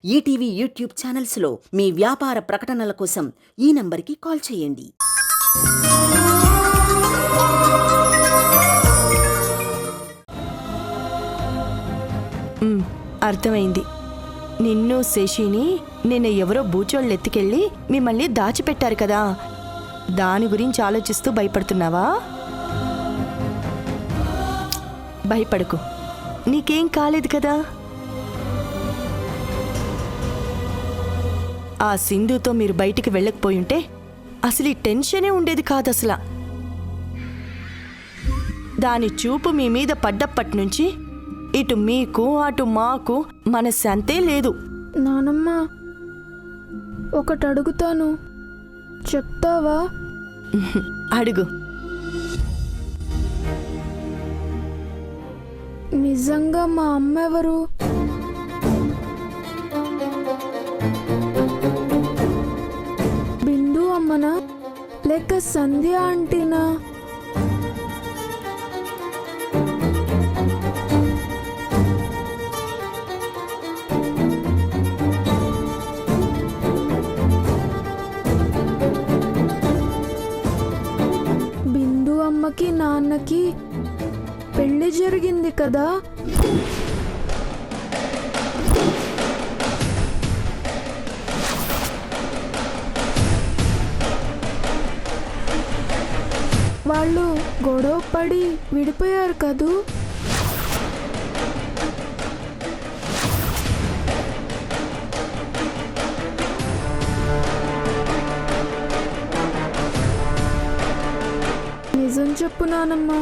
ETV YouTube ఛానల్స్లో మీ వ్యాపార ప్రకటనల కోసం ఈ నంబర్కి కాల్ చేయండి. అర్థమైంది. నిన్ను శశిని నిన్న ఎవరో బూచోళ్ళు ఎత్తుకెళ్ళి మిమ్మల్ని దాచిపెట్టారు కదా, దాని గురించి ఆలోచిస్తూ భయపడుతున్నావా? భయపడకు, నీకేం కాలేదు కదా. ఆ సింధుతో మీరు బయటికి వెళ్ళకపోయుంటే అసలు ఈ టెన్షనే ఉండేది కాదు. అసలు దాని చూపు మీ మీద పడ్డప్పటి నుంచి ఇటు మీకు అటు మాకు మనశ్శాంతే లేదు. నానమ్మ, ఒకటి అడుగుతాను, చెప్తావా? అడుగు. నిజంగా మా అమ్మ ఎవరు? బిందు అమ్మనా లేక సంధ్య ఆంటీనా? బిందు అమ్మకి నాన్నకి పెళ్లి జరిగింది కదా. వాళ్ళు గొడవ పడి విడిపోయారు కదూ. నిజం చెప్పు నానమ్మా.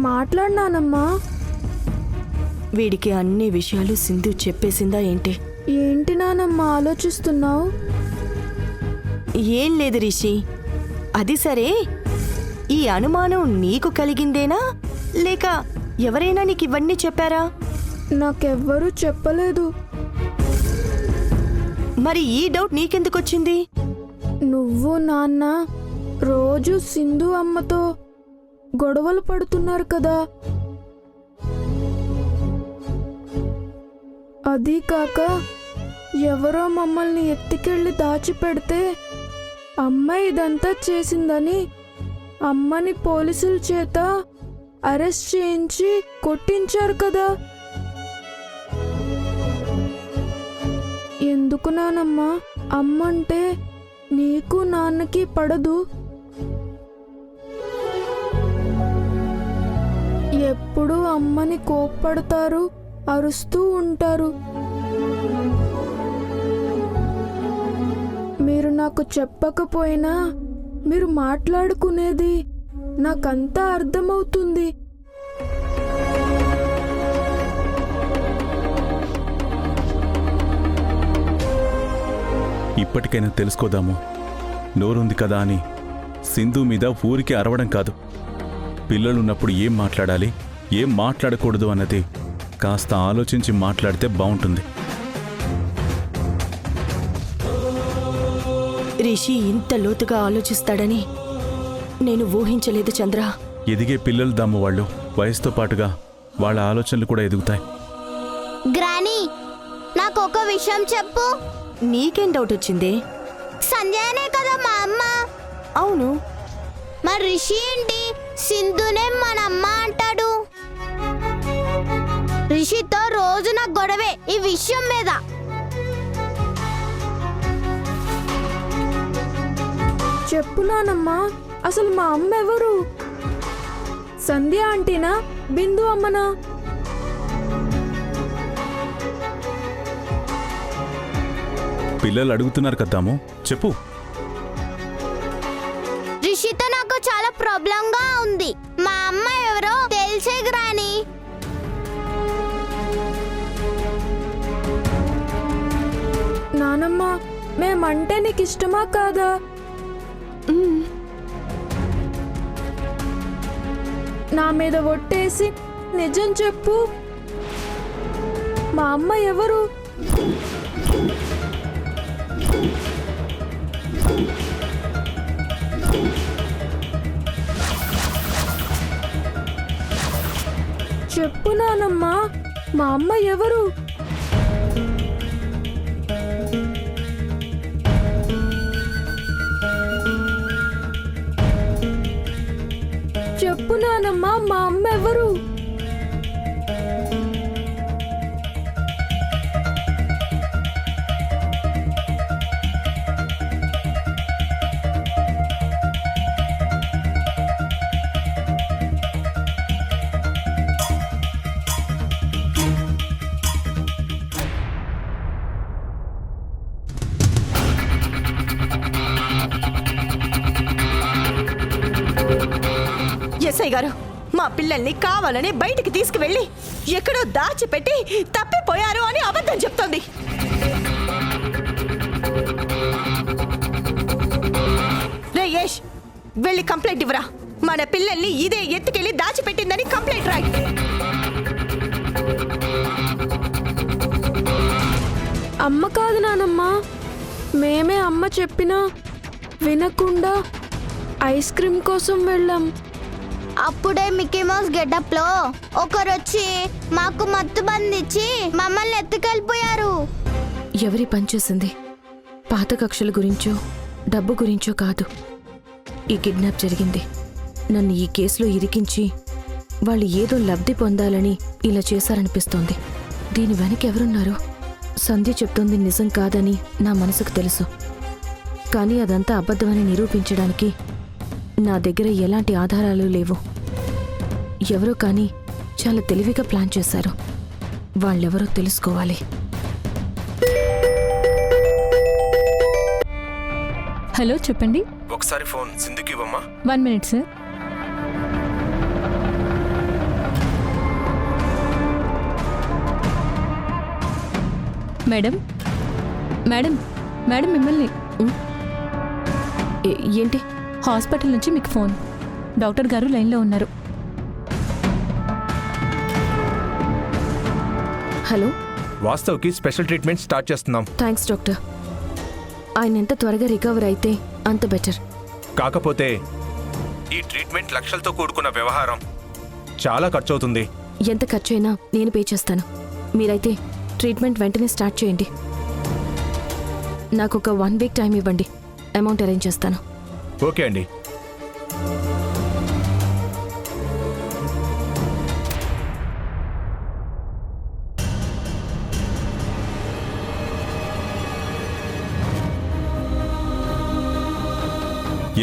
మాట్లాడినానమ్మా. వీడికి అన్ని విషయాలు సింధు చెప్పేసిందా ఏంటి? ఏంటి నానమ్మా ఆలోచిస్తున్నావు? ఏం లేదు రిషి. అది సరే, ఈ అనుమానం నీకు కలిగిందేనా లేక ఎవరైనా నీకు ఇవన్నీ చెప్పారా? నాకెవ్వరూ చెప్పలేదు. మరి ఈ డౌట్ నీకెందుకొచ్చింది? నువ్వు నాన్న రోజు సింధు అమ్మతో గొడవలు పడుతున్నారు కదా. అదీ కాక ఎవరో మమ్మల్ని ఎత్తుకెళ్ళి దాచిపెడితే అమ్మ ఇదంతా చేసిందని అమ్మని పోలీసుల చేత అరెస్ట్ చేయించి కొట్టించారు కదా. ఎందుకు నానమ్మా అమ్మంటే నీకు నాన్నకి పడదు? ఎప్పుడు అమ్మని కోప్పడతారు, అరుస్తూ ఉంటారు. మీరు నాకు చెప్పకపోయినా మీరు మాట్లాడుకునేది నాకంతా అర్థమవుతుంది. ఇప్పటికైనా తెలుసుకోదాము. నోరుంది కదా అని సింధు మీద ఊరికి అరవడం కాదు. పిల్లలున్నప్పుడు ఏం మాట్లాడాలి, ఏం మాట్లాడకూడదు అన్నది కాస్త ఆలోచించి మాట్లాడితే బాగుంటుంది. రిషి ఇంత లోతుగా ఆలోచిస్తాడని నేను ఊహించలేదు చంద్ర. ఎదిగే పిల్లలు దాము వాళ్ళు. వయసుతో పాటుగా వాళ్ళ ఆలోచనలు కూడా ఎదుగుతాయి. గ్రానీ, నాకు ఒక విషయం చెప్పు. నీకేం డౌట్ వచ్చింది? సంజయనే కదా మా అమ్మ. అవును. మరి రిషి ఏంటి సింధునే మన అమ్మ అంటాడు? రిషితో రోజు నాకు గొడవే ఈ విషయం మీద. చెప్పు నానమ్మా, అసలు మా అమ్మ ఎవరు? సంధ్య ఆంటీనా, బిందు అమ్మనా? పిల్లలు అడుగుతున్నారు కదాము, చెప్పు. రిషితో నాకు చాలా ప్రాబ్లంగా ఉంది. మా అమ్మ ఎవరో తెలిసే గ్రానీ. నానమ్మ, మేమంటే నీకు ఇష్టమా కాదా? నా మీద ఒట్టేసి నిజం చెప్పు, మా అమ్మ ఎవరు? చెప్పు నానమ్మా, మా అమ్మ ఎవరు? చెప్పు నానమ్మా, మా అమ్మ ఎవరు? ఎస్ఐ గారు, మా పిల్లల్ని కావాలని బయటికి తీసుకువెళ్ళి ఎక్కడో దాచిపెట్టి తప్పిపోయారు అని అబద్ధం చెప్తోంది. రే యష్, వెళ్ళి కంప్లైంట్ ఇవ్వరా. మన పిల్లల్ని ఇదే ఎత్తుకెళ్ళి దాచిపెట్టిందని కంప్లైంట్ రాయి. అమ్మ కాదు నానమ్మా, మేమే అమ్మ చెప్పినా వినకుండా ఐస్ క్రీమ్ కోసం వెళ్ళాం. అప్పుడే మిక్కీ మౌస్ గెటప్ లో ఒకరొచ్చి మాకు మత్తు బంధించి మమ్మల్ని ఎత్తుకెళ్ళిపోయారు. ఎవరి పనిచేసింది పాత కక్షల గురించో డబ్బు గురించో కాదు. ఈ కిడ్నాప్ జరిగింది నన్ను ఈ కేసులో ఇరికించి వాళ్ళు ఏదో లబ్ధి పొందాలని ఇలా చేశారనిపిస్తోంది. దీని వెనక ఎవరున్నారు? సంధ్య చెప్తోంది నిజం కాదని నా మనసుకు తెలుసు. కానీ అదంతా అబద్ధమని నిరూపించడానికి నా దగ్గర ఎలాంటి ఆధారాలు లేవు. ఎవరో కానీ చాలా తెలివిగా ప్లాన్ చేశారు. వాళ్ళెవరో తెలుసుకోవాలి. హలో, చెప్పండి. ఒకసారి ఫోన్ సింధుకి ఇవ్వమ్మా. 1 minute sir. Madam madam madam మిమ్మల్ని ఏంటి? హాస్పిటల్ నుంచి మీకు ఫోన్. డాక్టర్ గారు లైన్లో ఉన్నారు. హలో, వాస్తవ్కి స్పెషల్ ట్రీట్మెంట్ స్టార్ట్ చేస్తున్నాం. Thanks doctor. ఆయన ఎంత త్వరగా రికవర్ అయితే అంత బెటర్. కాకపోతే ఈ ట్రీట్మెంట్ లక్షలతో కూడుకున్న వ్యవహారం, చాలా ఖర్చు అవుతుంది. ఎంత ఖర్చు అయినా నేను పే చేస్తాను. మీరైతే ట్రీట్మెంట్ వెంటనే స్టార్ట్ చేయండి. నాకు ఒక 1 week టైం ఇవ్వండి, అమౌంట్ అరేంజ్ చేస్తాను. ఓకే అండి.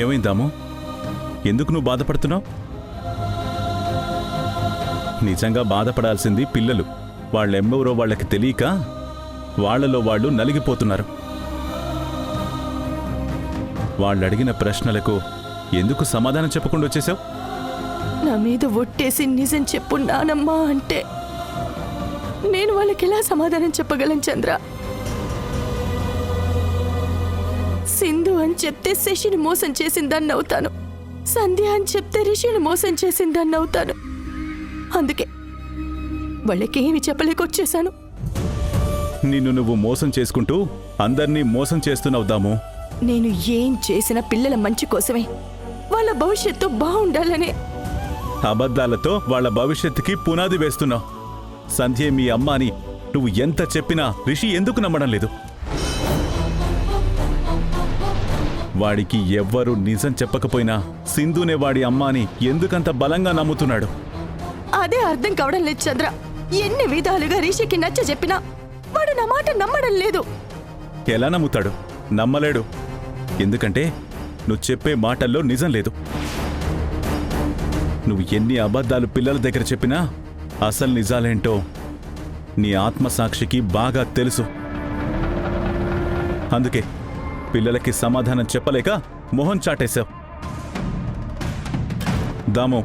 ఏమైందాము? ఎందుకు నువ్వు బాధపడుతున్నావు? నిజంగా బాధపడాల్సింది పిల్లలు. వాళ్ళెమ్మెవరో వాళ్ళకి తెలియక వాళ్లలో వాళ్ళు నలిగిపోతున్నారు. వాళ్ళు అడిగిన ప్రశ్నలకు ఎందుకు సమాధానం చెప్పకుండా వచ్చేసావు? నా మీద ఒట్టేసి నిజం చెప్పు నానమ్మా అంటే నేను వాళ్ళకి ఎలా సమాధానం చెప్పగలను చంద్ర? సింధు అని చెప్తే శశిని మోసం చేసిందని అవుతాను. సంధ్య అని చెప్తే రిషిని మోసం చేసిందని అవుతాను. అందుకే వాళ్ళకి ఏమి చెప్పలేకొచ్చేశాను. నిన్ను నువ్వు మోసం చేసుకుంటూ అందర్నీ మోసం చేస్తున్నావుదాము. నేను ఏం చేసిన పిల్లల మంచి కోసమే, వాళ్ళ భవిష్యత్తు బాగుండాలనే. అబద్ధాలతో వాళ్ళ భవిష్యత్తుకి పునాది వేస్తున్నావు. సంధ్య మీ అమ్మ అని నువ్వు ఎంత చెప్పినా రిషి ఎందుకు నమ్మడం లేదు? వాడికి ఎవ్వరూ నిజం చెప్పకపోయినా సింధునే వాడి అమ్మ అని ఎందుకంత బలంగా నమ్ముతున్నాడు? అదే అర్థం కావడం లేదు చంద్ర. ఎన్ని విధాలుగా రిషికి నచ్చ చెప్పినా వాడు నా మాట నమ్మడం లేదు. ఎలా నమ్ముతాడు? నమ్మలేడు. ఎందుకంటే నువ్వు చెప్పే మాటల్లో నిజం లేదు. నువ్వు ఎన్ని అబద్ధాలు పిల్లల దగ్గర చెప్పినా అసలు నిజాలేంటో నీ ఆత్మసాక్షికి బాగా తెలుసు. అందుకే పిల్లలకి సమాధానం చెప్పలేక మొహం చాటేశావు. దాము,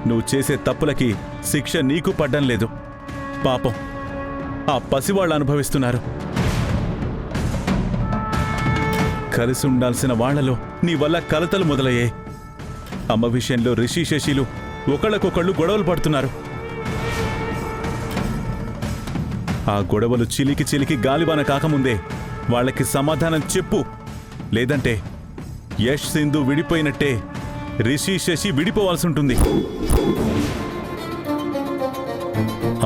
నువ్వు చేసే తప్పులకి శిక్ష నీకు పడ్డం లేదు. పాపం ఆ పసివాళ్ళు అనుభవిస్తున్నారు. కలిసి ఉండాల్సిన వాళ్లలో నీ వల్ల కలతలు మొదలయ్యాయి. అమ్మ విషయంలో రిషి శశిలు ఒకళ్ళకొకళ్ళు గొడవలు పడుతున్నారు. ఆ గొడవలు చిలికి చిలికి గాలివాన కాకముందే వాళ్ళకి సమాధానం చెప్పు. లేదంటే యష్ సింధు విడిపోయినట్టే రిషి శశి విడిపోవాల్సి ఉంటుంది.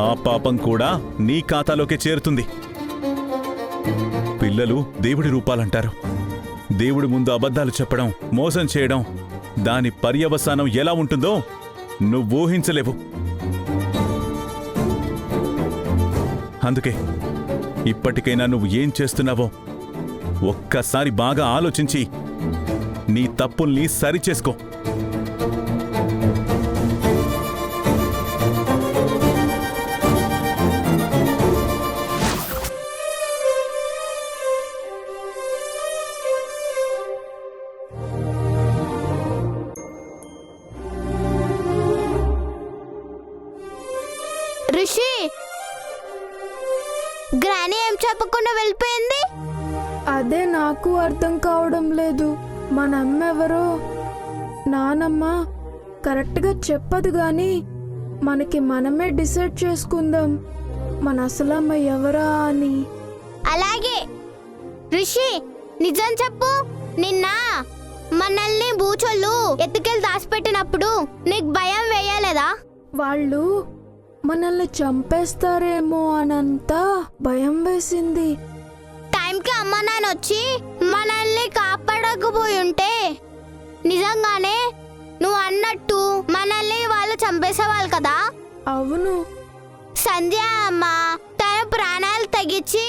ఆ పాపం కూడా నీ ఖాతాలోకే చేరుతుంది. పిల్లలు దేవుడి రూపాలంటారు. దేవుడి ముందు అబద్ధాలు చెప్పడం, మోసం చేయడం, దాని పర్యవసానం ఎలా ఉంటుందో నువ్వు ఊహించలేవు. అందుకే ఇప్పటికైనా నువ్వు ఏం చేస్తున్నావో ఒక్కసారి బాగా ఆలోచించి నీ తప్పుల్ని సరిచేసుకో. రిషి, గ్రానీ ఏం చెప్పకుండా వెళ్ళిపోయింది. అదే నాకు అర్థం కావడం లేదు. మన అమ్మ ఎవరో నానమ్మ కరెక్ట్గా చెప్పదు కానీ మనకి మనమే డిసైడ్ చేసుకుందాం మన అసలమ్మ ఎవరా అని. అలాగే రిషి, నిజం చెప్పు. నిన్న మనల్ని బూచోళ్ళు ఎత్తుకెళ్ళి దాచిపెట్టినప్పుడు నీకు భయం వేయలేదా? వాళ్ళు మనల్ని చంపేస్తారేమో అనంతా భయం వేసింది. టైంకి అమ్మ నాన్న వచ్చి మనల్ని కాపాడకపోయి ఉంటే నిజంగానే నువ్వు అన్నట్టు మనల్ని వాళ్ళు చంపేసేవాళ్ళు కదా. అవును, సంధ్య అమ్మ తన ప్రాణాలు తగ్గించి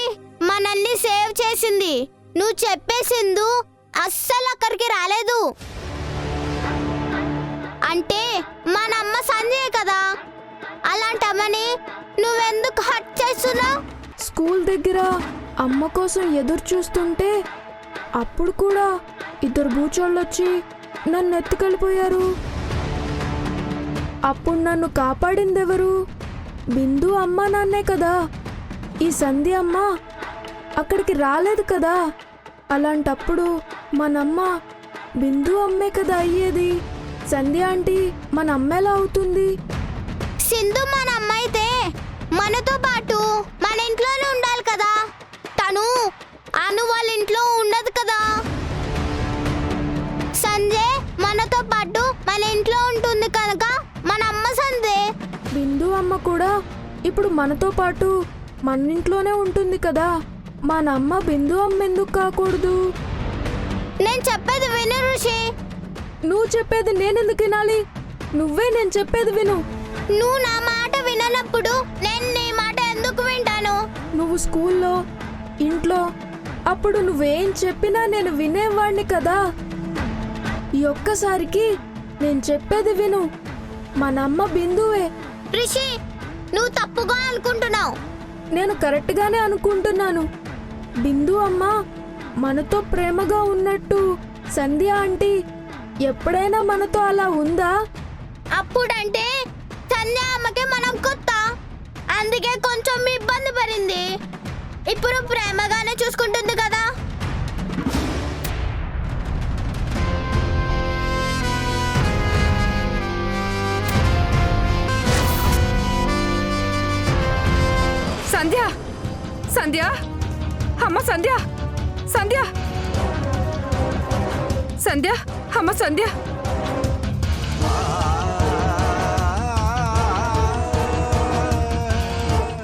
మనల్ని సేవ్ చేసింది. నువ్వు చెప్పేసిందు అస్సలు అక్కడికి రాలేదు. అంటే మన అమ్మ సంధ్యే కదా. అలాంటి అమ్మని నువ్వెందుకు హర్ట్ చేస్తున్నావు? స్కూల్ దగ్గర అమ్మ కోసం ఎదురు చూస్తుంటే అప్పుడు కూడా ఇద్దరు బూచోళ్ళొచ్చి నన్ను ఎత్తుకెళ్ళిపోయారు. అప్పుడు నన్ను కాపాడిందెవరు? బిందు అమ్మ నాన్నే కదా. ఈ సంధ్య అమ్మ అక్కడికి రాలేదు కదా. అలాంటప్పుడు మనమ్మ బిందు అమ్మే కదా అయ్యేది. సంధ్య ఆంటీ మన అమ్మ ఎలా అవుతుంది? సింధు మన అమ్మ అయితే మనతో పాటు మన ఇంట్లోనే ఉండాలి కదా. తను అను వాళ్ళ ఇంట్లో ఉండదు కదా. సంజయ్ మనతో పాటు మన ఇంట్లో ఉంటుంది కనుక మన అమ్మ సంజయ్. బిందు అమ్మ కూడా ఇప్పుడు మనతో పాటు మన ఇంట్లోనే ఉంటుంది కదా. మన అమ్మ బిందు అమ్మ ఎందుకు కాకూడదు? నేను చెప్పేది విను ఋషి. నువ్వు చెప్పేది నేనెందుకు వినాలి? నువ్వే నేను చెప్పేది విను. నువ్వు నా మాట విననప్పుడు నేను నీ మాట ఎందుకు వింటాను? నువ్వు స్కూల్లో, ఇంట్లో అప్పుడు నువ్వేం చెప్పినా నేను వినేవాణ్ణి కదా. ఈ ఒక్కసారికి నేను చెప్పేది విను. మన అమ్మ బిందువే. ఋషి, నువ్వు తప్పుగా అనుకుంటున్నావు. నేను కరెక్ట్గానే అనుకుంటున్నాను. బిందు అమ్మ మనతో ప్రేమగా ఉన్నట్టు సంధ్య ఆంటీ ఎప్పుడైనా మనతో అలా ఉందా? అప్పుడంటే సంధ్య అమ్మకి మనం కొత్త, అందుకే కొంచెం ఇబ్బంది పడింది. ఇప్పుడు ప్రేమగానే చూసుకుంటుంది కదా. సంధ్య, సంధ్య, అమ్మ సంధ్య, సంధ్య, సంధ్య, అమ్మ సంధ్య.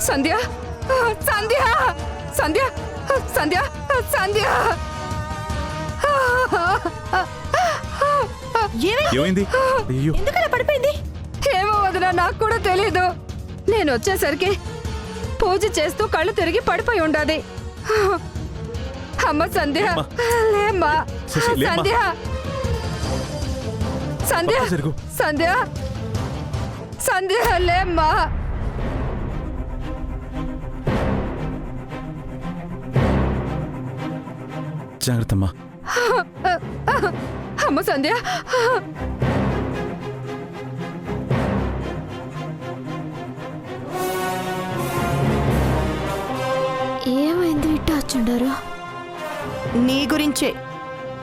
సంధ్య, సంధ్య, సంధ్య, సంధ్య, సంధ్య. ఏమైంది? అయ్యో, ఎందుకలా పడిపోయింది? ఏమో వదినా, నాకు కూడా తెలీదు. నేను వచ్చేసరికి పూజ చేస్తూ కళ్ళు తిరిగి పడిపోయి ఉండాది. అమ్మ సంధ్య, లేమ్మా. శశి, లేమ్మా. సంధ్య, సంధ్య, పక్క జరుగు. సంధ్య, సంధ్య, లేమ్మా. జాగ్రత్తమ్మా. అమ్మ సంధ్య. ఏమైంది ఇట్టా వచ్చుండారు? నీ గురించే.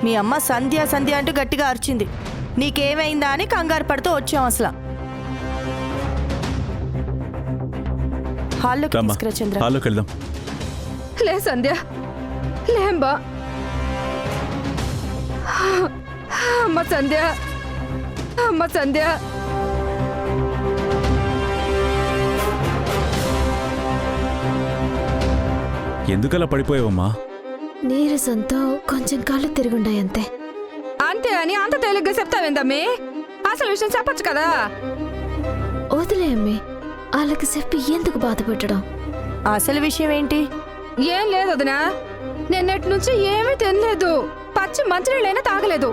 మీ అమ్మ సంధ్య సంధ్య అంటూ గట్టిగా అరిచింది. నీకేమైందా అని కంగారు పడుతూ వచ్చాం. అసలు హాల్లోకి రమ్మా తీసుకురా చంద్ర. హాల్లోకి వెళ్దాం. లే సంధ్య లేంబా అమ్మ సంధ్య అమ్మ సంధ్య ఎందుకలా పడిపోయావమ్మా? నీరసంతో కొంచెం కాళ్ళు తిరుగుండాయి అంతే. అంతే అని అంత తేలిగ్గా చెప్తావేందమ్మి? అసలు విషయం చెప్పొచ్చు కదా. వదిలే అమ్మి, వాళ్ళకి చెప్పి ఎందుకు బాధపెట్టడం? అసలు విషయం ఏంటి? ఏం లేదు వదినా, నిన్నటి నుంచి ఏమీ తినలేదు, పచ్చి మంచినీళ్ళైనా తాగలేదు.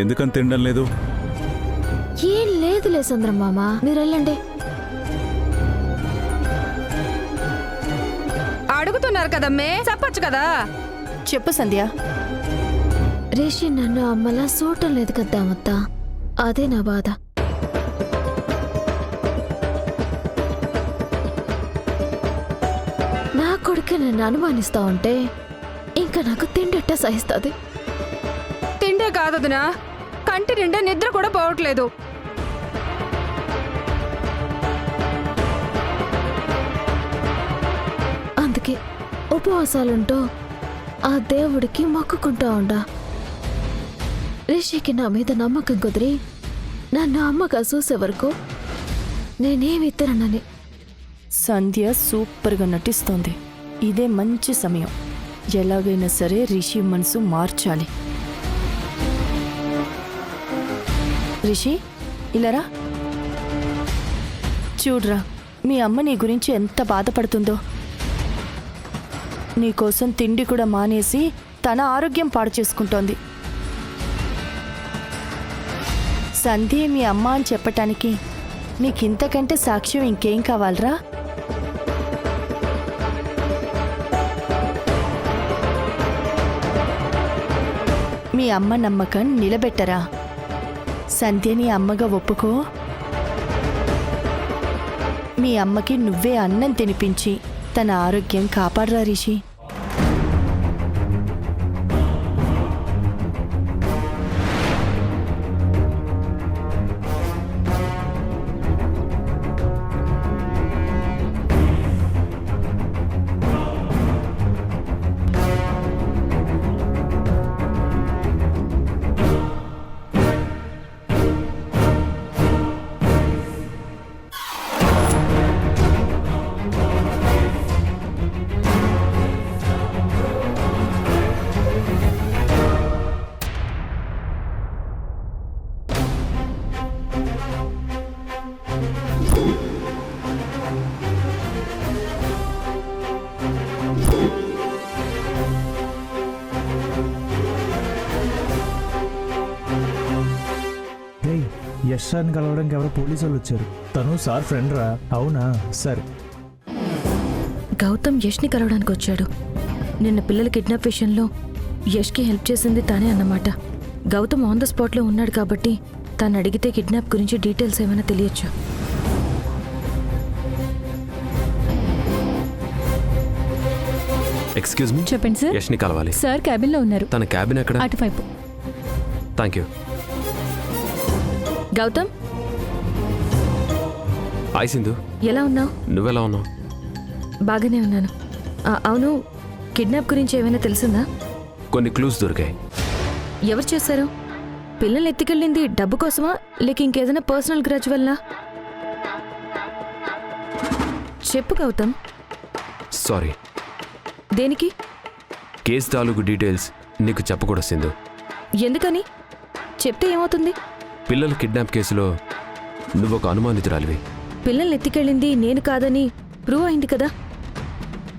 ఎందుకని తినడం లేదు? ఏం లేదులే సుందరం మామ, మీరు వెళ్ళండి. అడుగుతున్నారు కదమ్మే, చెప్పొచ్చు కదా. చెప్పు సంధ్య. రిషి నన్ను అమ్మలా చూడటం లేదు కదా అత్త, అదే నా బాధ. నా కొడుకు నన్ను అనుమానిస్తా ఉంటే ఇంకా నాకు తిండెట్ట సహిస్తుంది. తిండే కాదు వదినా, కంటి నిండా నిద్ర కూడా పోవట్లేదు. అందుకే ఉపవాసాలుంటూ ఆ దేవుడికి మొక్కుకుంటా ఉండా. రిషికి నా మీద నమ్మకం కుదిరి నన్ను అమ్మగా చూసే వరకు నేనేమి తిననని. సంధ్య సూపర్గా నటిస్తోంది. ఇదే మంచి సమయం. ఎలాగైనా సరే రిషి మనసు మార్చాలి. రిషి ఇలారా. చూడ్రా, మీ అమ్మ నీ గురించి ఎంత బాధపడుతుందో. నీకోసం తిండి కూడా మానేసి తన ఆరోగ్యం పాడు చేసుకుంటోంది. సంధ్య మీ అమ్మ అని చెప్పటానికి నీకింతకంటే సాక్ష్యం ఇంకేం కావాలరా? మీ అమ్మ నమ్మకం నిలబెట్టరా? సంధ్యని అమ్మగా ఒప్పుకో. మీ అమ్మకి నువ్వే అన్నం తినిపించి తన ఆరోగ్యం కాపాడరా రిషి. యశ్ సార్ని కలవడానికి ఎవరో పోలీసు వాళ్ళు వచ్చారు. తను సార్ ఫ్రెండ్ రా. అవునా? సరే. గౌతమ్ యష్ని కలవడానికి వచ్చాడు. నిన్న పిల్లల కిడ్నాప్ విషయంలో యష్కి హెల్ప్ చేసింది తానే అన్నమాట. గౌతమ్ ఆన్ ద స్పాట్లో ఉన్నాడు కాబట్టి తాను అడిగితే కిడ్నాప్ గురించి డీటెయిల్స్ ఏమైనా తెలియచ్చు. Excuse me. చెప్పండి సార్. యష్ని కలవాలి. సార్ క్యాబిన్లో ఉన్నారు. తన క్యాబిన్ ఎక్కడ? అటువైపు. Thank you. Gautam, hi Sindhu. ఎలా ఉన్నావు? నువ్వెలా ఉన్నావు? బాగానే ఉన్నాను. అవును, కిడ్నాప్ గురించి ఏమైనా తెలిసిందా? కొన్ని క్లూస్ దొరికాయి. ఎవరు చేశారు? పిల్లల్ని ఎత్తుకెళ్ళింది డబ్బు కోసమా లేక ఇంకేదైనా పర్సనల్ గ్రడ్జ్ వల్ల? చెప్పు గౌతమ్. సారీ. దేనికి? కేసు తాలూకు డీటెయిల్స్ నీకు చెప్పకూడదు సింధు. ఎందుకని? చెప్తే ఏమవుతుంది? పిల్లల కిడ్నాప్ కేసులో నువ్వొక అనుమానితురాలివి. పిల్లల్ని ఎత్తుకెళ్ళింది నేను కాదని ప్రూవ్ అయింది కదా.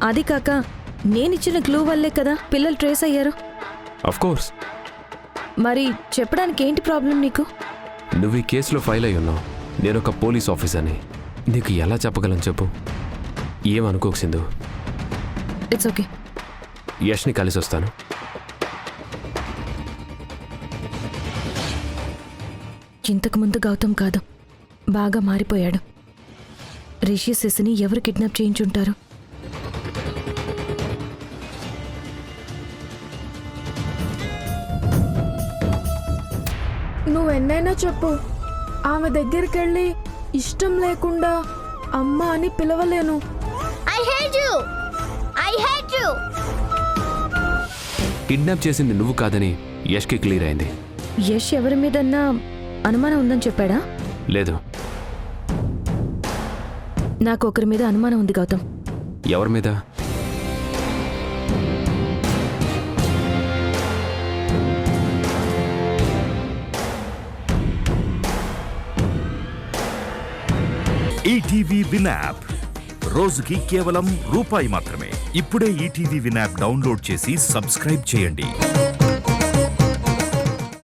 అది కాక నేనిచ్చిన క్లూ వల్లే కదా పిల్లలు ట్రేస్ అయ్యారు. Of course. మరి చెప్పడానికి ఏంటి ప్రాబ్లం నీకు? నువ్వు ఈ కేసులో ఫైల్ అయి ఉన్నావు. నేనొక పోలీస్ ఆఫీసర్ని. నీకు ఎలా చెప్పగలను చెప్పు? ఏమనుకోకు సింధు. It's okay. యష్ని కలిసి వస్తాను. ఇంతకుముందు గౌతమ్ కాదు, బాగా మారిపోయాడు. రిషి శశిని ఎవరు కిడ్నాప్ చేయించుంటారు? నువ్వెన్నైనా చెప్పు, ఆమె దగ్గరికి వెళ్ళి ఇష్టం లేకుండా అమ్మ అని పిలవలేను. I hate you. I hate you. Kidnap చేసింది నువ్వు కాదని యష్కి క్లియర్ అయింది. యష్ ఎవరి మీదన్నా అనుమానం ఉందని చెప్పాడా? లేదు. నాకు ఒకరి మీద అనుమానం ఉంది గౌతమ్. ఎవరి మీద? ఈటీవీ విన్ యాప్ రోజుకి కేవలం రూపాయి మాత్రమే. ఇప్పుడే ఈటీవీ విన్ యాప్ డౌన్లోడ్ చేసి సబ్స్క్రైబ్ చేయండి.